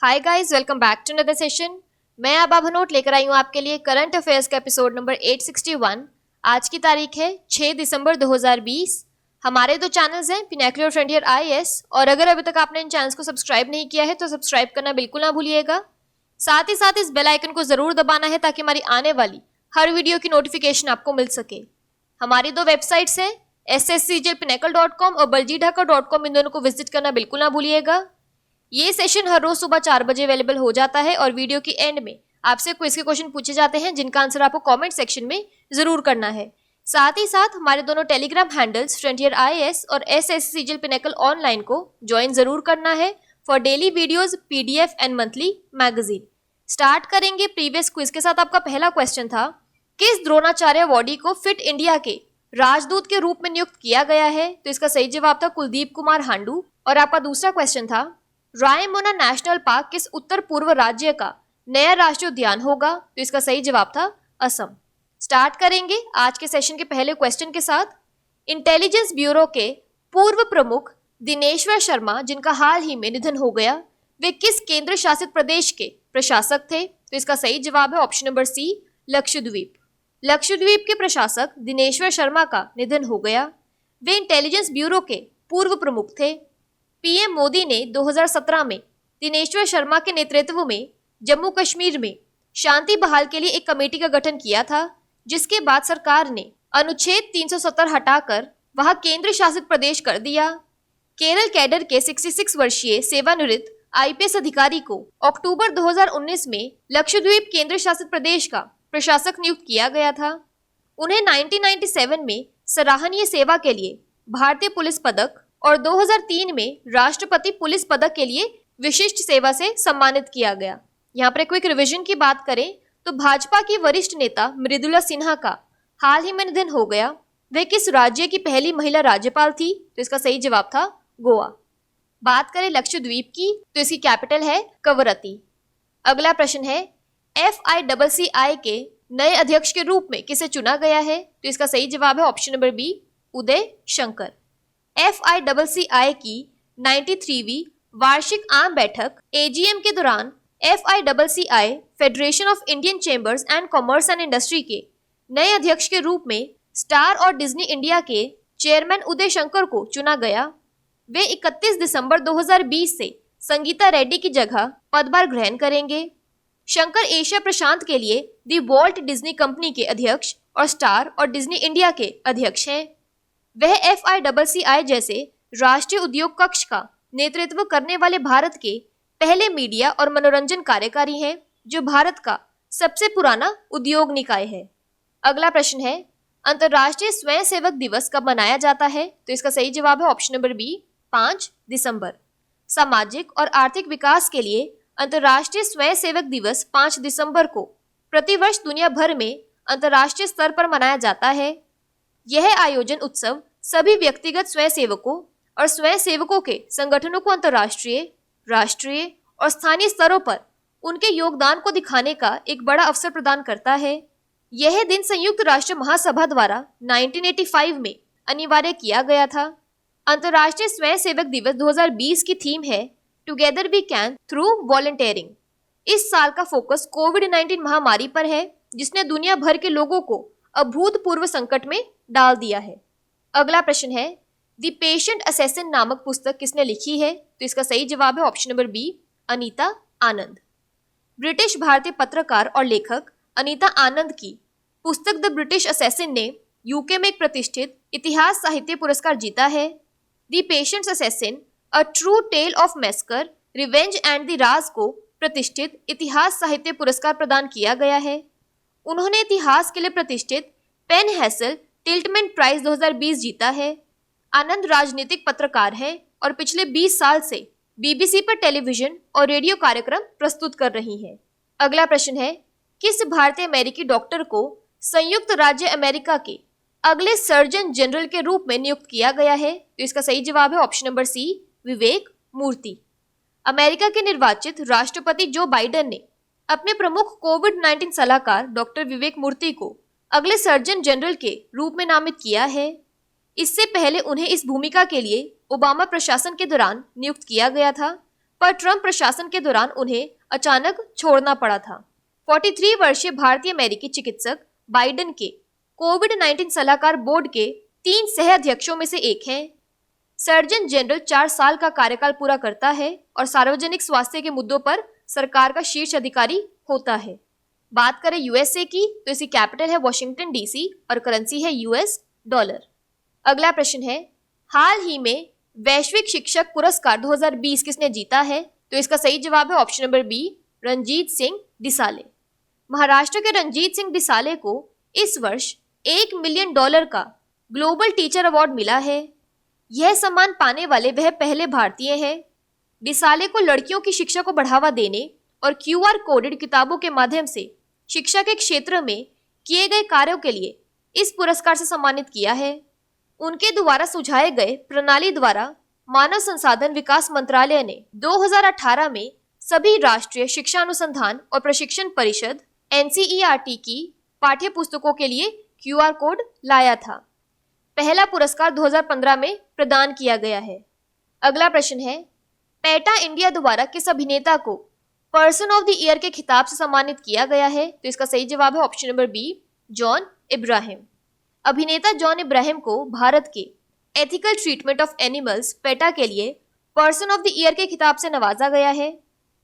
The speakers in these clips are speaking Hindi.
Hi guys, welcome back to another session. मैं आबा भनोट लेकर आई हूँ आपके लिए करंट अफेयर्स का एपिसोड नंबर 861। आज की तारीख है 6 दिसंबर 2020। हमारे दो चैनल्स हैं, पिनैकल और फ्रंटियर आईएएस, और अगर अभी तक आपने इन चैनल्स को सब्सक्राइब नहीं किया है तो सब्सक्राइब करना बिल्कुल ना भूलिएगा। साथ ही साथ इस बेल आइकन को जरूर दबाना है ताकि हमारी आने वाली हर वीडियो की नोटिफिकेशन आपको मिल सके। हमारी दो वेबसाइट्स हैं, sscjpinnacle.com और baljeetdhaka.com। इन दोनों को विजिट करना बिल्कुल ना भूलिएगा। ये सेशन हर रोज सुबह 4 बजे अवेलेबल हो जाता है और वीडियो के एंड में आपसे क्विज के क्वेश्चन पूछे जाते हैं जिनका आंसर आपको कमेंट सेक्शन में जरूर करना है। साथ ही साथ हमारे दोनों टेलीग्राम हैंडल्स फ्रंटियर आईएएस और एसएससीजीएल पिनेकल ऑनलाइन को ज्वाइन जरूर करना है for daily videos, PDF and monthly magazine. Start करेंगे प्रीवियस क्विज के साथ। आपका पहला क्वेश्चन था, किस द्रोणाचार्य अवॉर्डी को फिट इंडिया के राजदूत के रूप में नियुक्त किया गया है? तो इसका सही जवाब था कुलदीप कुमार हांडू। और आपका दूसरा क्वेश्चन था, रायमोना नेशनल पार्क किस उत्तर पूर्व राज्य का नया राष्ट्रीय उद्यान होगा? तो इसका सही जवाब था असम। स्टार्ट करेंगे आज के सेशन के पहले क्वेश्चन के साथ। इंटेलिजेंस ब्यूरो के पूर्व प्रमुख दिनेश्वर शर्मा, जिनका हाल ही में निधन हो गया, वे किस केंद्र शासित प्रदेश के प्रशासक थे? तो इसका सही जवाब है option number C, Lakshadweep. Lakshadweep के प्रशासक दिनेश्वर शर्मा का निधन हो गया। वे इंटेलिजेंस ब्यूरो के पूर्व प्रमुख थे। पीएम मोदी ने 2017 में दिनेश्वर शर्मा के नेतृत्व में जम्मू कश्मीर में शांति बहाल के लिए एक कमेटी का गठन किया था, जिसके बाद सरकार ने अनुच्छेद 370 हटाकर वहां केंद्र शासित प्रदेश कर दिया। केरल कैडर के 66 वर्षीय सेवानिवृत्त आईपीएस अधिकारी को अक्टूबर 2019 में लक्षद्वीप केंद्र शासित प्रदेश का प्रशासक नियुक्त किया गया था। उन्हें 1997 में सराहनीय सेवा के लिए भारतीय पुलिस पदक और 2003 में राष्ट्रपति पुलिस पदक के लिए विशिष्ट सेवा से सम्मानित किया गया। यहाँ पर क्विक रिवीजन की बात करें तो भाजपा की वरिष्ठ नेता मृदुला सिन्हा का हाल ही में निधन हो गया। वह किस राज्य की पहली महिला राज्यपाल थी? तो इसका सही जवाब था गोवा। बात करें लक्षद्वीप की तो इसकी कैपिटल है कवरत्ती। अगला प्रश्न है, FICCI के नए अध्यक्ष के रूप में किसे चुना गया है? तो इसका सही जवाब है option number B, Uday Shankar. FICCI की 93वीं वार्षिक आम बैठक AGM के दौरान FICCI federation of Indian chambers and commerce and industry के नए अध्यक्ष के रूप में स्टार और डिज्नी इंडिया के चेयरमैन उदय शंकर को चुना गया। वे 31 दिसंबर 2020 से संगीता रेड्डी की जगह पदभार ग्रहण करेंगे। शंकर एशिया प्रशांत के लिए दी वॉल्ट डिज्नी कंपनी के अध्यक्ष और स्टार और डिज्नी इंडिया के अध्यक्ष हैं। वह FICCI जैसे राष्ट्रीय उद्योग कक्ष का नेतृत्व करने वाले भारत के पहले मीडिया और मनोरंजन कार्यकारी हैं, जो भारत का सबसे पुराना उद्योग निकाय है। अगला प्रश्न है, अंतर्राष्ट्रीय स्वयंसेवक दिवस कब मनाया जाता है? तो इसका सही जवाब है ऑप्शन नंबर बी, 5 दिसंबर। सामाजिक और आर्थिक विकास के लिए अंतर्राष्ट्रीय स्वयंसेवक दिवस 5 दिसंबर को प्रतिवर्ष दुनिया भर में अंतर्राष्ट्रीय स्तर पर मनाया जाता है। यह आयोजन उत्सव सभी व्यक्तिगत स्वयंसेवकों और स्वयंसेवकों के संगठनों को अंतर्राष्ट्रीय, राष्ट्रीय और स्थानीय स्तरों पर उनके योगदान को दिखाने का एक बड़ा अवसर प्रदान करता है। यह दिन संयुक्त राष्ट्र महासभा द्वारा 1985 में अनिवार्य किया गया था। अंतर्राष्ट्रीय स्वयंसेवक दिवस 2020 की थीम है together we can through volunteering. इस साल का फोकस कोविड-19 महामारी पर है, जिसने दुनिया भर के लोगों को अभूतपूर्व संकट में डाल दिया है। अगला प्रश्न है, द पेशेंट असेसिन नामक पुस्तक किसने लिखी है? तो इसका सही जवाब है option number B, Anita Anand. British भारतीय पत्रकार और लेखक अनीता आनंद की पुस्तक द ब्रिटिश असेसिन ने यूके में एक प्रतिष्ठित इतिहास साहित्य पुरस्कार जीता है। The patient assassin a true tale of massacre, revenge and the Raj को प्रतिष्ठित इतिहास साहित्य पुरस्कार प्रदान किया गया है। उन्होंने इतिहास के लिए प्रतिष्ठित पेन हैसल टिल्टमैन प्राइज 2020 जीता है। आनंद राजनीतिक पत्रकार हैं और पिछले 20 साल से BBC पर टेलीविजन और रेडियो कार्यक्रम प्रस्तुत कर रही हैं। अगला प्रश्न है, किस भारतीय अमेरिकी डॉक्टर को संयुक्त राज्य अमेरिका के अगले सर्जन जनरल के रूप में नियुक्त किया गया है? तो इसका सही जवाब है ऑप्शन नंबर सी, विवेक मूर्ति। अमेरिका के निर्वाचित राष्ट्रपति जो बाइडेन ने अपने प्रमुख कोविड-19 सलाहकार डॉक्टर विवेक मूर्ति को अगले सर्जन जनरल के रूप में नामित किया है। इससे पहले उन्हें इस भूमिका के लिए ओबामा प्रशासन के दौरान नियुक्त किया गया था, पर ट्रंप प्रशासन के दौरान उन्हें अचानक छोड़ना पड़ा था। 43 वर्षीय भारतीय अमेरिकी चिकित्सक बाइडेन के कोविड-19 सलाहकार बोर्ड के 3 सह अध्यक्षों में से एक हैं। सर्जन जनरल 4 साल का कार्यकाल पूरा करता है और सार्वजनिक स्वास्थ्य के मुद्दों पर सरकार का शीर्ष अधिकारी होता है। बात करें यूएसए की तो इसकी कैपिटल है वॉशिंगटन डीसी और करेंसी है यूएस डॉलर। अगला प्रश्न है, हाल ही में वैश्विक शिक्षक पुरस्कार 2020 किसने जीता है? तो इसका सही जवाब है option number B, Ranjit Singh Disale. Maharashtra के रणजीत सिंह डिसाले को इस वर्ष $1 मिलियन का ग्लोबल टीचर अवार्ड मिला है। यह सम्मान पाने वाले वह पहले भारतीय हैं। डिसाले को लड़कियों की शिक्षा को बढ़ावा देने और QR कोडेड किताबों के माध्यम से शिक्षा के क्षेत्र में किए गए कार्यों के लिए इस पुरस्कार से सम्मानित किया है। उनके द्वारा सुझाए गए प्रणाली द्वारा मानव संसाधन विकास मंत्रालय ने 2018 में सभी राष्ट्रीय शिक्षा अनुसंधान और प्रशिक्षण परिषद NCERT की पाठ्य पुस्तकों के लिए QR कोड लाया था। पहला पुरस्कार 2015 में प्रदान किया गया है। अगला प्रश्न है, पेटा इंडिया द्वारा किस अभिनेता को पर्सन ऑफ द ईयर के खिताब से सम्मानित किया गया है? तो इसका सही जवाब है option number B, John Abraham. अभिनेता जॉन इब्राहिम को भारत के ethical treatment of animals PETA के लिए पर्सन ऑफ द ईयर के खिताब से नवाजा गया है।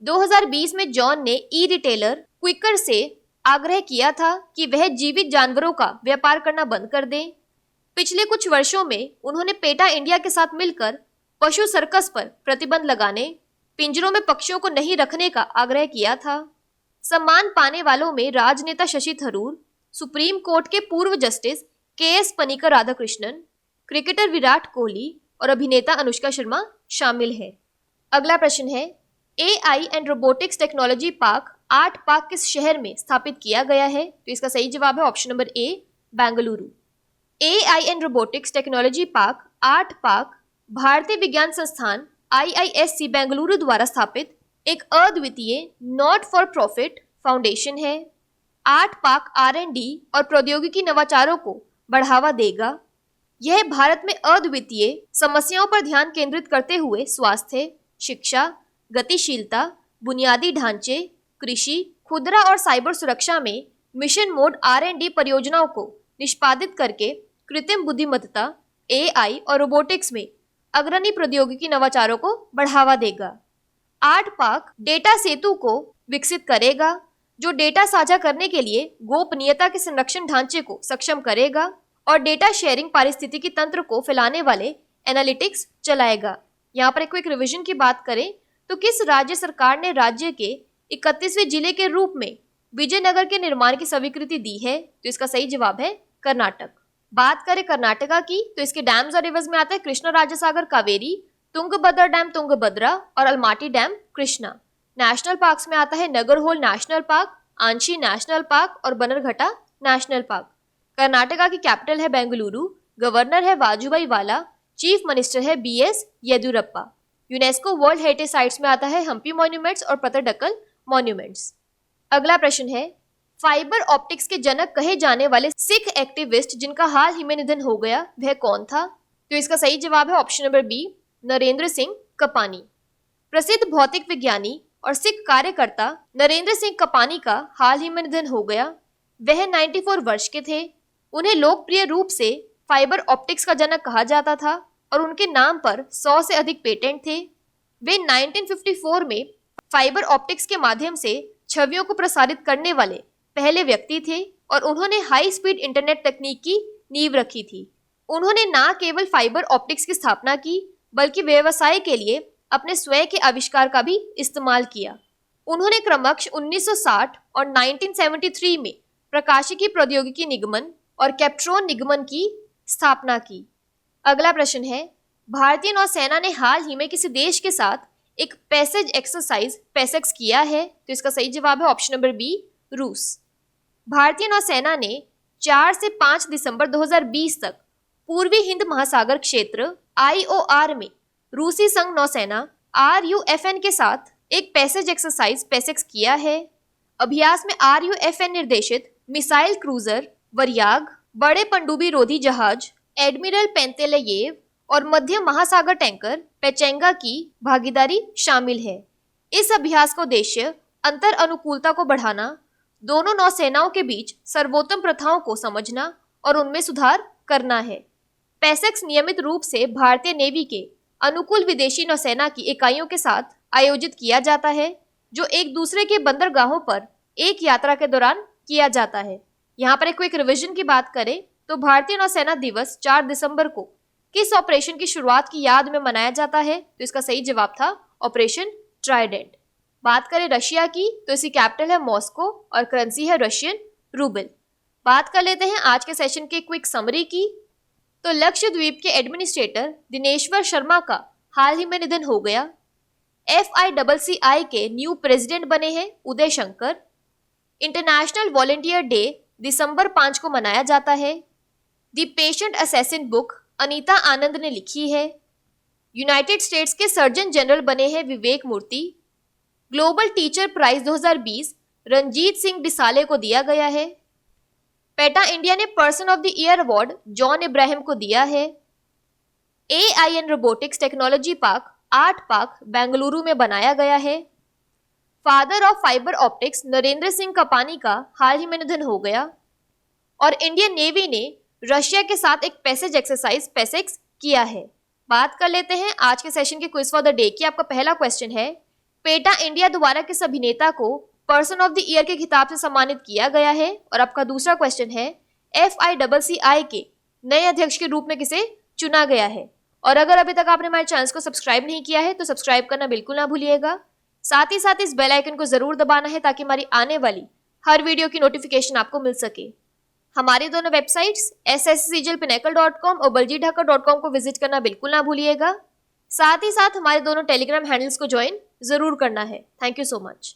2020 में जॉन ने ई रिटेलर क्विकर से आग्रह किया था कि वह जीवित जानवरों का व्यापार करना बंद कर दें। पिछले कुछ वर्षों में उन्होंने पेटा इंडिया के साथ मिलकर पशु सर्कस पर प्रतिबंध लगाने, पिंजरों में पक्षियों को नहीं रखने का आग्रह किया था। सम्मान पाने वालों में राजनेता शशि थरूर, सुप्रीम कोर्ट के पूर्व justice KS Panicker Radhakrishnan, cricketer Virat Kohli और अभिनेता अनुष्का शर्मा शामिल है। अगला प्रश्न है, AI and robotics technology park art park किस शहर में स्थापित किया गया है? तो इसका सही जवाब है option number A, Bengaluru. AI and robotics technology park art park भारतीय विज्ञान संस्थान IISc बेंगलुरु द्वारा स्थापित एक अद्वितीय नॉट फॉर प्रॉफिट फाउंडेशन है। आर्ट पार्क R&D और प्रौद्योगिकी नवाचारों को बढ़ावा देगा। यह भारत में अद्वितीय समस्याओं पर ध्यान केंद्रित करते हुए स्वास्थ्य, शिक्षा, गतिशीलता, बुनियादी ढांचे, कृषि, खुदरा और साइबर सुरक्षा में मिशन मोड R&D परियोजनाओं को निष्पादित करके कृत्रिम बुद्धिमत्ता, AI और रोबोटिक्स में अग्रणी प्रौद्योगिकी नवाचारों को बढ़ावा देगा। आर्ट पार्क डेटा सेतु को विकसित करेगा, जो डेटा साझा करने के लिए गोपनीयता के संरक्षण ढांचे को सक्षम करेगा और डेटा शेयरिंग पारिस्थितिकी तंत्र को फैलाने वाले एनालिटिक्स चलाएगा। यहाँ पर एक क्विक रिवीजन की बात करें तो किस राज्य सरकार ने राज्य के 31वें जिले के रूप में विजयनगर के निर्माण की स्वीकृति दी है? तो इसका सही जवाब है कर्नाटक। बात करें कर्नाटका की तो इसके डैम्स और रिवर्स में आता है कृष्णा राजासागर कावेरी, तुंगभद्रा डैम तुंगभद्रा और Almaty dam Krishna. National parks में आता है Nagarhole national park, आंशी national park और बनरघट्टा नेशनल पार्क। कर्नाटका की कैपिटल है बेंगलुरु, गवर्नर है वाजुभाई वाला, चीफ मिनिस्टर है BS Yediyurappa. UNESCO world heritage sites में आता है हम्पी मॉन्यूमेंट्स और पतरडकल मॉन्यूमेंट्स। अगला प्रश्न है, फाइबर ऑप्टिक्स के जनक कहे जाने वाले सिख एक्टिविस्ट जिनका हाल ही में निधन हो गया वह कौन था? तो इसका सही जवाब है option number B, Narendra Singh Kapany. प्रसिद्ध भौतिक विज्ञानी और सिख कार्यकर्ता नरेंद्र सिंह कपानी का हाल ही में निधन हो गया। वह 94 वर्ष के थे। उन्हें लोकप्रिय रूप से फाइबर ऑप्टिक्स का जनक कहा जाता था और उनके नाम पर 100 से अधिक पेटेंट थे। वे 1954 में फाइबर ऑप्टिक्स के माध्यम से छवियों को प्रसारित करने वाले पहले व्यक्ति थे और उन्होंने हाई स्पीड इंटरनेट तकनीक की नींव रखी थी। उन्होंने न केवल फाइबर ऑप्टिक्स की स्थापना की बल्कि व्यवसाय के लिए अपने स्वयं के आविष्कार का भी इस्तेमाल किया। उन्होंने क्रमश 1960 और 1973 में प्रकाशिकी प्रौद्योगिकी निगमन और कैप्ट्रॉन निगमन की स्थापना की। अगला प्रश्न है, भारतीय नौसेना ने हाल ही में किसी देश के साथ एक पैसेज एक्सरसाइज पैसेक्स किया है? तो इसका सही जवाब है ऑप्शन नंबर बी, रूस। भारतीय नौसेना ने 4 से 5 दिसंबर 2020 तक पूर्वी हिंद महासागर क्षेत्र IOR में रूसी संघ नौसेना RUFN के साथ एक पैसेज एक्सरसाइज पैसेक्स किया है। अभ्यास में RUFN निर्देशित मिसाइल क्रूजर वरयाग, बड़े पनडुब्बी रोधी जहाज एडमिरल पेंतेलेयेव और मध्य महासागर टैंकर पेचेंगा की भागीदारी शामिल है। इस अभ्यास का उद्देश्य अंतर अनुकूलता को बढ़ाना, दोनों नौसेनाओं के बीच सर्वोत्तम प्रथाओं को समझना और उनमें सुधार करना है। पैसेक्स नियमित रूप से भारतीय नेवी के अनुकूल विदेशी नौसेना की इकाइयों के साथ आयोजित किया जाता है, जो एक दूसरे के बंदरगाहों पर एक यात्रा के दौरान किया जाता है। यहाँ पर एक क्विक रिवीजन की बात करें तो भारतीय नौसेना दिवस 4 दिसंबर को किस ऑपरेशन की शुरुआत की याद में मनाया जाता है? तो इसका सही जवाब था ऑपरेशन ट्राइडेंट। बात करें रशिया की तो इसकी कैपिटल है मॉस्को और करेंसी है रशियन रूबल। बात कर लेते हैं आज के सेशन के क्विक समरी की। तो लक्षद्वीप के एडमिनिस्ट्रेटर दिनेश्वर शर्मा का हाल ही में निधन हो गया। FICCI के न्यू प्रेसिडेंट बने हैं Uday Shankar. International volunteer day दिसंबर 5 को मनाया जाता है। The patient assassin book Anita Anand ने लिखी है। यूनाइटेड स्टेट्स के सर्जन जनरल बने हैं Vivek Murthy. Global teacher prize 2020 Ranjit Singh Disale को दिया गया है। पेटा इंडिया ने person of the year award John Ibrahim को दिया है। AIN robotics technology park art park Bengaluru में बनाया गया है। Father of fibre optics Narendra Singh Kapany का हाल ही में निधन हो गया। और इंडियन नेवी ने रशिया के साथ एक पैसेज एक्सरसाइज पैसेक्स किया है। बात कर लेते हैं आज के सेशन के क्विज फॉर द डे की। आपका पहला क्वेश्चन है, पेटा इंडिया द्वारा किस अभिनेता को पर्सन ऑफ द ईयर के खिताब से सम्मानित किया गया है? और आपका दूसरा क्वेश्चन है, FICCI के नए अध्यक्ष के रूप में किसे चुना गया है? और अगर अभी तक आपने हमारे चैनल को सब्सक्राइब नहीं किया है तो सब्सक्राइब करना बिल्कुल ना भूलिएगा। साथ ही साथ इस बेल आइकन को जरूर दबाना है ताकि हमारी आने वाली हर वीडियो की नोटिफिकेशन आपको मिल सके। हमारी दोनों वेबसाइट्स sscglpinacle.com और baljeetdhakar.com को विजिट करना बिल्कुल ना भूलिएगा। साथ ही साथ हमारे दोनों टेलीग्राम हैंडल्स को ज्वाइन जरूर करना है। Thank you so much.